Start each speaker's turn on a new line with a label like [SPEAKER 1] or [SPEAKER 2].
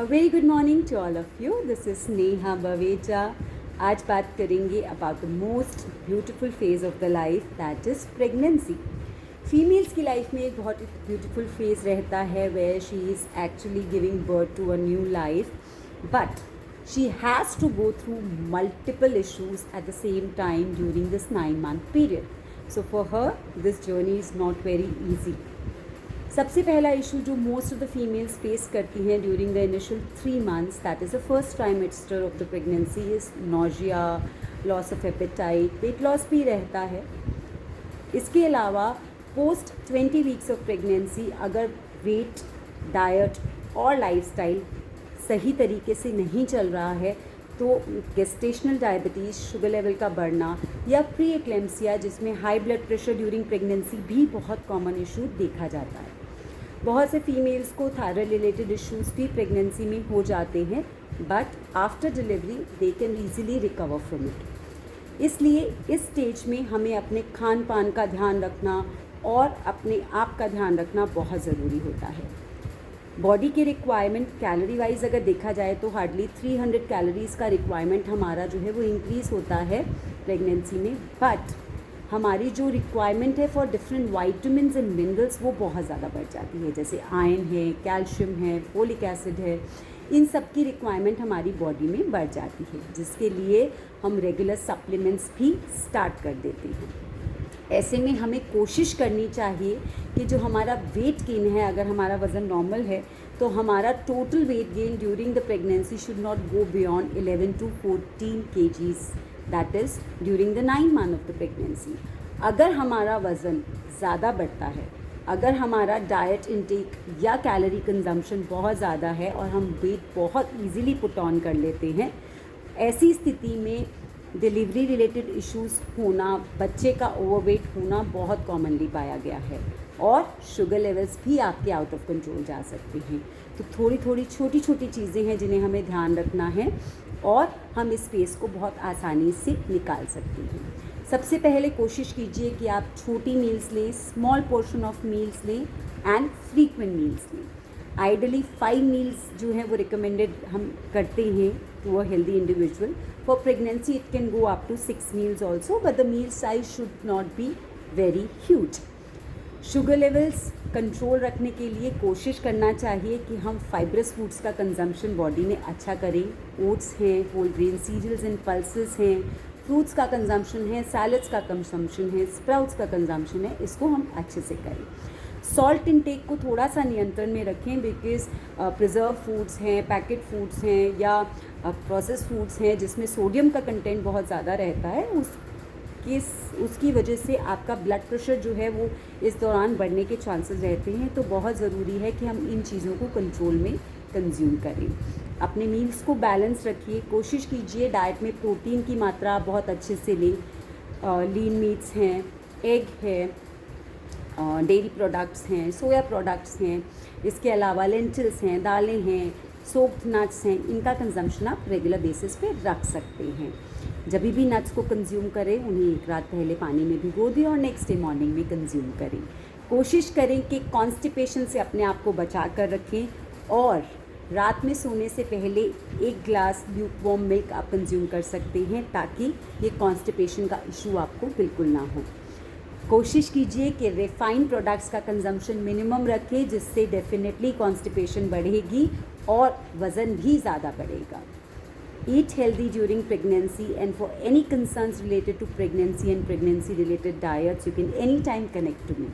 [SPEAKER 1] A very good morning to all of you. This is Neha Baveja. आज बात करेंगे about the most beautiful phase of the life, that is pregnancy. Females की life में एक बहुत beautiful phase रहता है where she is actually giving birth to a new life, but she has to go through multiple issues at the same time during this 9-month period. So for her, this journey is not very easy. सबसे पहला issue जो most of the females face करती हैं during the initial 3 months, that is the first trimester of the pregnancy, is nausea, loss of appetite, weight loss भी रहता है. इसके अलावा पोस्ट 20 वीक्स ऑफ प्रेगनेंसी अगर वेट, डाइट और लाइफस्टाइल सही तरीके से नहीं चल रहा है तो गेस्टेशनल डायबिटीज़, शुगर लेवल का बढ़ना या प्री एक्लेम्सिया जिसमें high blood pressure during pregnancy भी बहुत कॉमन इशू देखा जाता है. बहुत से फीमेल्स को थायराइड रिलेटेड इश्यूज़ भी प्रेगनेंसी में हो जाते हैं, but after delivery they can easily recover from it. इसलिए इस स्टेज में हमें अपने खान पान का ध्यान रखना और अपने आप का ध्यान रखना बहुत ज़रूरी होता है. बॉडी के रिक्वायरमेंट कैलोरी वाइज अगर देखा जाए तो हार्डली 300 कैलोरीज़ का रिक्वायरमेंट हमारा जो है वो इंक्रीज़ होता है प्रेगनेंसी में, बट हमारी जो रिक्वायरमेंट है for different vitamins and minerals वो बहुत ज़्यादा बढ़ जाती है. जैसे आयरन है, कैल्शियम है, फोलिक एसिड है, इन सब की रिक्वायरमेंट हमारी बॉडी में बढ़ जाती है, जिसके लिए हम रेगुलर सप्लीमेंट्स भी स्टार्ट कर देते हैं. ऐसे में हमें कोशिश करनी चाहिए कि जो हमारा वेट गेन है, अगर हमारा वज़न नॉर्मल है तो हमारा total weight gain during the pregnancy should not go beyond 11 to 14 kgs, that is during the 9 month of the pregnancy. अगर हमारा वज़न ज़्यादा बढ़ता है, अगर हमारा डाइट इंटेक या कैलोरी कंजम्पशन बहुत ज़्यादा है और हम वेट बहुत ईजीली पुट ऑन कर लेते हैं, ऐसी स्थिति में डिलीवरी रिलेटेड इश्यूज़ होना, बच्चे का ओवरवेट होना बहुत कॉमनली पाया गया है और शुगर लेवल्स भी आपके आउट ऑफ कंट्रोल जा सकते हैं. तो थोड़ी थोड़ी छोटी छोटी चीज़ें हैं जिन्हें हमें ध्यान रखना है और हम इस फेस को बहुत आसानी से निकाल सकते हैं. सबसे पहले कोशिश कीजिए कि आप छोटी मील्स लें, स्मॉल पोर्शन ऑफ मील्स लें एंड फ्रीक्वेंट मील्स लें. आइडली 5 मील्स जो हैं वो रिकमेंडेड हम करते हैं to a healthy individual. For pregnancy it can go up to 6 meals also, but the meal size should not be very huge. Sugar levels control रखने के लिए कोशिश करना चाहिए कि हम फाइब्रस फूड्स का कंजम्पशन बॉडी में अच्छा करें. ओट्स हैं, whole grain serials and pulses हैं, फ्रूट्स का कंजम्पशन है, सैलड्स का कंजम्पशन है, स्प्राउट्स का कंजम्पशन है, इसको हम अच्छे से करें. सॉल्ट इंटेक को थोड़ा सा नियंत्रण में रखें, बिकॉज़ प्रिजर्व फूड्स हैं, पैकेट फूड्स हैं या प्रोसेस फूड्स हैं जिसमें सोडियम का कंटेंट बहुत ज़्यादा रहता है, उसकी वजह से आपका ब्लड प्रेशर जो है वो इस दौरान बढ़ने के चांसेस रहते हैं. तो बहुत ज़रूरी है कि हम इन चीज़ों को कंट्रोल में कंज्यूम करें. अपने मील्स को बैलेंस रखिए. कोशिश कीजिए डाइट में प्रोटीन की मात्रा बहुत अच्छे से लें. लीन मीट्स हैं, एग है, डेयरी प्रोडक्ट्स हैं, सोया प्रोडक्ट्स हैं, इसके अलावा लेंटिल्स हैं, दालें हैं, सोक्ड नट्स हैं, इनका कंजम्पशन आप रेगुलर बेसिस पे रख सकते हैं. जब भी नट्स को कंज्यूम करें उन्हें एक रात पहले पानी में भिगो दें और नेक्स्ट डे मॉर्निंग में कंज्यूम करें. कोशिश करें कि कॉन्स्टिपेशन से अपने आप को बचा कर रखें और रात में सोने से पहले 1 ग्लास ल्यूकवार्म मिल्क आप कंज्यूम कर सकते हैं ताकि ये कॉन्स्टिपेशन का इशू आपको बिल्कुल ना हो. कोशिश कीजिए कि रिफाइंड प्रोडक्ट्स का कंजम्पशन मिनिमम रखें, जिससे डेफिनेटली कॉन्स्टिपेशन बढ़ेगी और वज़न भी ज़्यादा बढ़ेगा. Eat healthy during pregnancy, and for any concerns related to pregnancy and pregnancy related diets, you can anytime connect to me.